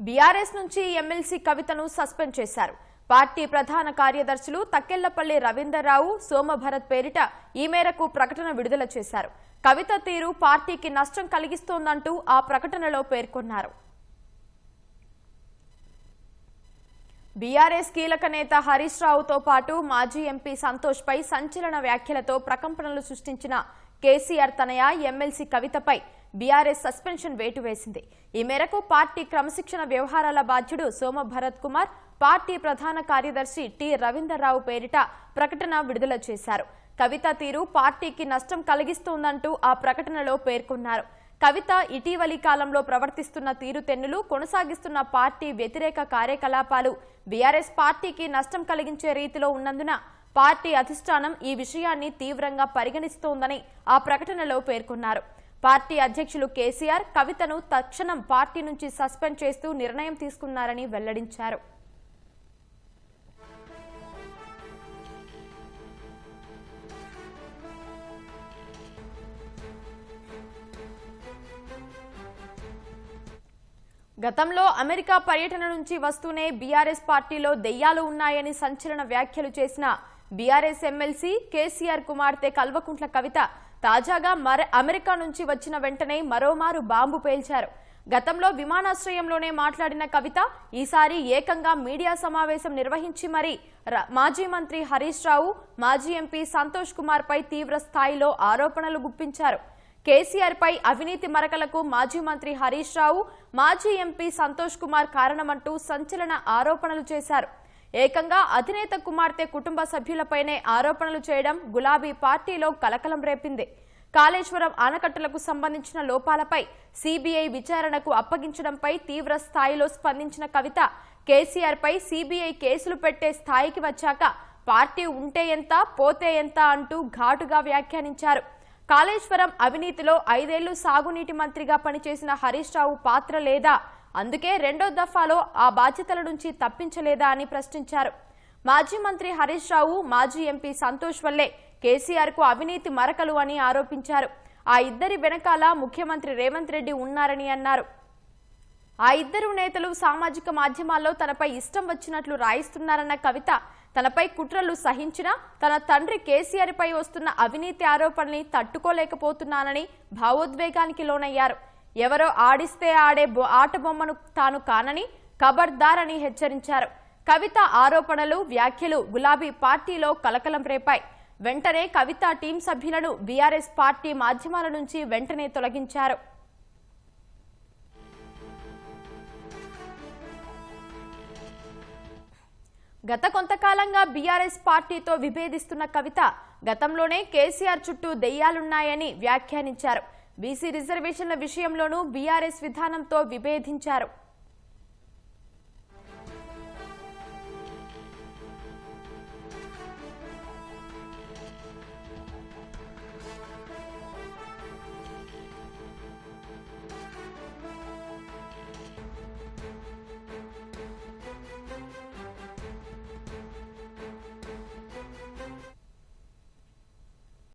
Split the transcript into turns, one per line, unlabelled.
BRS నుంచి MLC కవితను suspend చేశారు. పార్టీ ప్రధాన కార్యదర్శులు తక్కెళ్లపల్లి రవీందర్రావు, సోమభరత్ పేరిట ఈ మేరకు ప్రకటన విడుదల చేశారు. కవిత తీరు పార్టీకి నష్టం కలిగిస్తోందంటూ ఆ ప్రకటనలో పేర్కొన్నారు. బీఆర్ఎస్ కీలక నేత హరీష్ రావుతో పాటు మాజీ ఎంపీ సంతోష్ పై సంచలన వ్యాఖ్యలతో ప్రకంపనలు సృష్టించిన కేసీఆర్ తనయ ఎమ్మెల్సీ కవితపై బీఆర్ఎస్ సస్పెన్షన్ వేటు వేసింది. ఈ మేరకు పార్టీ క్రమశిక్షణ వ్యవహారాల బాధ్యుడు సోమభరత్ కుమార్, పార్టీ ప్రధాన కార్యదర్శి టి రవీందర్రావు పేరిట ప్రకటన విడుదల చేశారు. కవిత తీరు పార్టీకి నష్టం కలిగిస్తోందంటూ ఆ ప్రకటనలో పేర్కొన్నారు. కవిత ఇటీవలి కాలంలో ప్రవర్తిస్తున్న తీరుతెన్నులు, కొనసాగిస్తున్న పార్టీ వ్యతిరేక కార్యకలాపాలు బీఆర్ఎస్ పార్టీకి నష్టం కలిగించే రీతిలో ఉన్నందున పార్టీ అధిష్టానం ఈ విషయాన్ని తీవ్రంగా పరిగణిస్తోందని ఆ ప్రకటనలో పేర్కొన్నారు. పార్టీ అధ్యక్షులు కేసీఆర్ కవితను తక్షణం పార్టీ నుంచి సస్పెండ్ చేస్తూ నిర్ణయం తీసుకున్నారని వెల్లడించారు. గతంలో అమెరికా పర్యటన నుంచి వస్తూనే బీఆర్ఎస్ పార్టీలో దెయ్యాలు ఉన్నాయని సంచలన వ్యాఖ్యలు చేసిన బీఆర్ఎస్ ఎమ్మెల్సీ కేసీఆర్ కుమార్తె కల్వకుంట్ల కవిత తాజాగా అమెరికా నుంచి వచ్చిన వెంటనే మరోమారు బాంబు పేల్చారు. గతంలో విమానాశ్రయంలోనే మాట్లాడిన కవిత ఈసారి ఏకంగా మీడియా సమావేశం నిర్వహించి మరీ మాజీ మంత్రి హరీష్ రావు, మాజీ ఎంపీ సంతోష్ కుమార్ పై తీవ్ర స్థాయిలో ఆరోపణలు గుప్పించారు. కేసీఆర్ పై అవినీతి మరకలకు మాజీ మంత్రి హరీష్ రావు, మాజీ ఎంపీ సంతోష్ కుమార్ కారణమంటూ సంచలన ఆరోపణలు చేశారు. ఏకంగా అధినేత కుమార్తె కుటుంబ సభ్యులపైనే ఆరోపణలు చేయడం గులాబీ పార్టీలో కలకలం రేపింది. కాళేశ్వరం ఆనకట్టలకు సంబంధించిన లోపాలపై సీబీఐ విచారణకు అప్పగించడంపై తీవ్ర స్థాయిలో స్పందించిన కవిత కేసీఆర్ పై సీబీఐ కేసులు పెట్టే స్థాయికి వచ్చాక పార్టీ ఉంటే ఎంత, పోతే ఎంత అంటూ ఘాటుగా వ్యాఖ్యానించారు. కాళేశ్వరం అవినీతిలో 5 ఏళ్లు సాగునీటి మంత్రిగా పనిచేసిన హరీష్ రావు పాత్ర లేదా, అందుకే రెండో దఫాలో ఆ బాధ్యతల నుంచి తప్పించలేదా అని ప్రశ్నించారు. మాజీ మంత్రి హరీష్ రావు, మాజీ ఎంపీ సంతోష్ వల్లే కేసీఆర్ కు అవినీతి మరకలు అని ఆరోపించారు. ఆ ఇద్దరి వెనకాల ముఖ్యమంత్రి రేవంత్ రెడ్డి ఉన్నారని అన్నారు. ఆ ఇద్దరు నేతలు సామాజిక మాధ్యమాల్లో తనపై ఇష్టం వచ్చినట్లు రాయిస్తున్నారన్న కవిత తనపై కుట్రలు సహించినా తన తండ్రి కేసీఆర్ పై వస్తున్న అవినీతి ఆరోపణల్ని తట్టుకోలేకపోతున్నానని భావోద్వేగానికి లోనయ్యారు. ఎవరో ఆడిస్తే ఆడే ఆట బొమ్మను తాను కానని ఖబర్దార్ అని హెచ్చరించారు. కవిత ఆరోపణలు, వ్యాఖ్యలు గులాబీ పార్టీలో కలకలం రేపాయి. వెంటనే కవిత టీం సభ్యులను బీఆర్ఎస్ పార్టీ మాధ్యమాల నుంచి వెంటనే తొలగించారు. గత కొంతకాలంగా బీఆర్ఎస్ పార్టీతో విభేదిస్తున్న కవిత గతంలోనే కేసీఆర్ చుట్టూ దెయ్యాలున్నాయని వ్యాఖ్యానించారు. బీసీ రిజర్వేషన్ల విషయంలోనూ బీఆర్ఎస్ విధానంతో విభేదించారు.